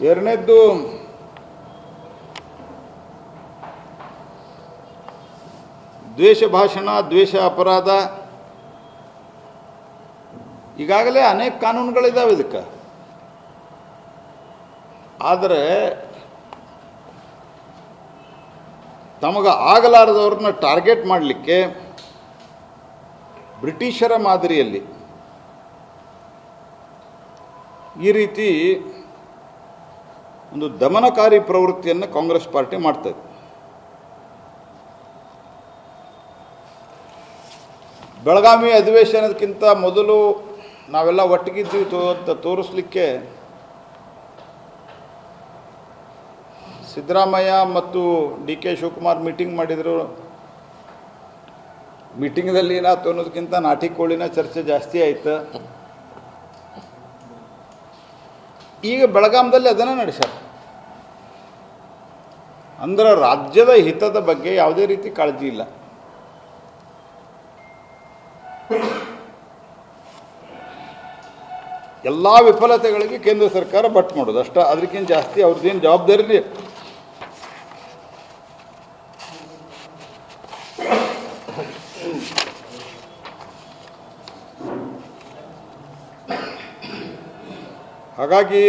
ಎರಡನೇದ್ದು ದ್ವೇಷ ಭಾಷಣ, ದ್ವೇಷ ಅಪರಾಧ. ಈಗಾಗಲೇ ಅನೇಕ ಕಾನೂನುಗಳಿದ್ದಾವೆ ಇದಕ್ಕೆ. ಆದರೆ ತಮಗೆ ಆಗಲಾರದವ್ರನ್ನ ಟಾರ್ಗೆಟ್ ಮಾಡಲಿಕ್ಕೆ ಬ್ರಿಟಿಷರ ಮಾದರಿಯಲ್ಲಿ ಈ ರೀತಿ ಒಂದು ದಮನಕಾರಿ ಪ್ರವೃತ್ತಿಯನ್ನು ಕಾಂಗ್ರೆಸ್ ಪಾರ್ಟಿ ಮಾಡ್ತದೆ. ಬೆಳಗಾವಿ ಅಧಿವೇಶನದಕ್ಕಿಂತ ಮೊದಲು ನಾವೆಲ್ಲ ಒಟ್ಟಿಗಿದ್ದೀವಿ ಅಂತ ತೋರಿಸಲಿಕ್ಕೆ ಸಿದ್ದರಾಮಯ್ಯ ಮತ್ತು ಡಿ ಕೆ ಶಿವಕುಮಾರ್ ಮೀಟಿಂಗ್ ಮಾಡಿದರು. ಮೀಟಿಂಗ್ದಲ್ಲಿ ಏನಾಯ್ತು ಅನ್ನೋದಕ್ಕಿಂತ ನಾಟಿ ಕೋಳಿನ ಚರ್ಚೆ ಜಾಸ್ತಿ ಆಯಿತು. ಈಗ ಬೆಳಗಾಂದಲ್ಲಿ ಅದನ್ನು ನಡೆಸ್ಯಾರ. ಅಂದ್ರೆ ರಾಜ್ಯದ ಹಿತದ ಬಗ್ಗೆ ಯಾವುದೇ ರೀತಿ ಕಾಳಜಿ ಇಲ್ಲ. ಎಲ್ಲ ವಿಫಲತೆಗಳಿಗೆ ಕೇಂದ್ರ ಸರ್ಕಾರ ಬಟ್ ಮಾಡೋದು ಅಷ್ಟ, ಅದಕ್ಕಿಂತ ಜಾಸ್ತಿ ಅವ್ರದ್ದೇನು ಜವಾಬ್ದಾರಿ. ಹಾಗಾಗಿ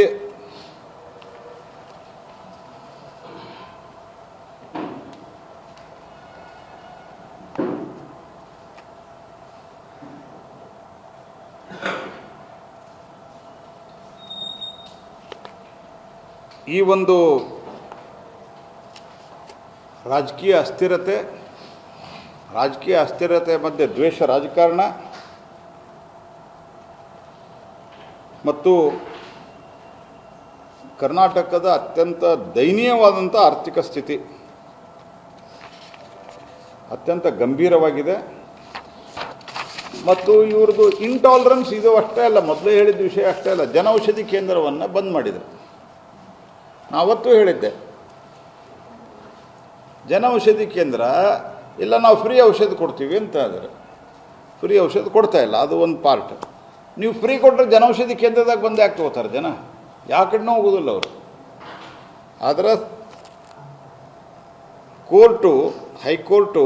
ಈ ಒಂದು ರಾಜಕೀಯ ಅಸ್ಥಿರತೆ ಮಧ್ಯೆ ದ್ವೇಷ ರಾಜಕಾರಣ ಮತ್ತು ಕರ್ನಾಟಕದ ಅತ್ಯಂತ ದಯನೀಯವಾದಂಥ ಆರ್ಥಿಕ ಸ್ಥಿತಿ ಅತ್ಯಂತ ಗಂಭೀರವಾಗಿದೆ. ಮತ್ತು ಇವ್ರದ್ದು ಇಂಟಾಲರೆನ್ಸ್ ಇದು ಅಷ್ಟೇ ಅಲ್ಲ, ಮೊದಲೇ ಹೇಳಿದ ವಿಷಯ ಅಷ್ಟೇ ಅಲ್ಲ, ಜನೌಷಧಿ ಕೇಂದ್ರವನ್ನು ಬಂದ್ ಮಾಡಿದರು. ನಾವತ್ತೂ ಹೇಳಿದ್ದೆ, ಜನೌಷಧಿ ಕೇಂದ್ರ ಇಲ್ಲ ನಾವು ಫ್ರೀ ಔಷಧ ಕೊಡ್ತೀವಿ ಅಂತ ಆದರೆ ಫ್ರೀ ಔಷಧ ಕೊಡ್ತಾ ಇಲ್ಲ, ಅದು ಒಂದು ಪಾರ್ಟ್. ನೀವು ಫ್ರೀ ಕೊಟ್ಟರೆ ಜನೌಷಧಿ ಕೇಂದ್ರದಾಗ ಬಂದು ಯಾಕೆ ತಗೋತಾರೆ ಜನ? ಯಾವ ಕಡೆನೂ ಹೋಗೋದಿಲ್ಲ ಅವರು. ಆದರೆ ಹೈಕೋರ್ಟು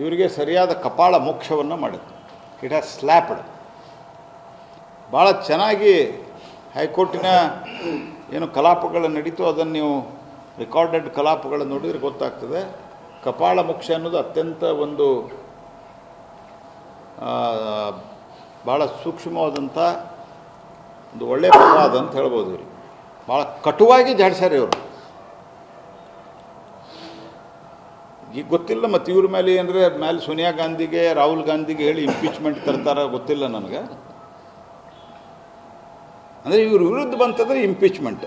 ಇವರಿಗೆ ಸರಿಯಾದ ಕಪಾಳ ಮೋಕ್ಷವನ್ನು ಮಾಡಿತು. It has slapped. ಭಾಳ ಚೆನ್ನಾಗಿ ಹೈಕೋರ್ಟಿನ ಏನು ಕಲಾಪಗಳು ನಡೀತು ಅದನ್ನು ನೀವು ರೆಕಾರ್ಡೆಡ್ ಕಲಾಪಗಳನ್ನು ನೋಡಿದರೆ ಗೊತ್ತಾಗ್ತದೆ. ಕಪಾಳ ಮೋಕ್ಷ ಅನ್ನೋದು ಅತ್ಯಂತ ಒಂದು ಭಾಳ ಸೂಕ್ಷ್ಮವಾದಂಥ ಒಂದು ಒಳ್ಳೆಯ ಪದ ಅಂತ ಹೇಳ್ಬೋದು. ಇವ್ರಿಗೆ ಭಾಳ ಕಟುವಾಗಿ ಜಾಡ್ಸ್ಯಾರ ಇವರು. ಈಗ ಗೊತ್ತಿಲ್ಲ ಮತ್ತು ಇವ್ರ ಮೇಲೆ ಏನಂದರೆ ಮೇಲೆ ಸೋನಿಯಾ ಗಾಂಧಿಗೆ ರಾಹುಲ್ ಗಾಂಧಿಗೆ ಹೇಳಿ ಇಂಪೀಚ್ಮೆಂಟ್ ತರ್ತಾರ ಗೊತ್ತಿಲ್ಲ ನನಗೆ. ಅಂದರೆ ಇವ್ರ ವಿರುದ್ಧ ಬಂತಂದರೆ ಇಂಪೀಚ್ಮೆಂಟ್.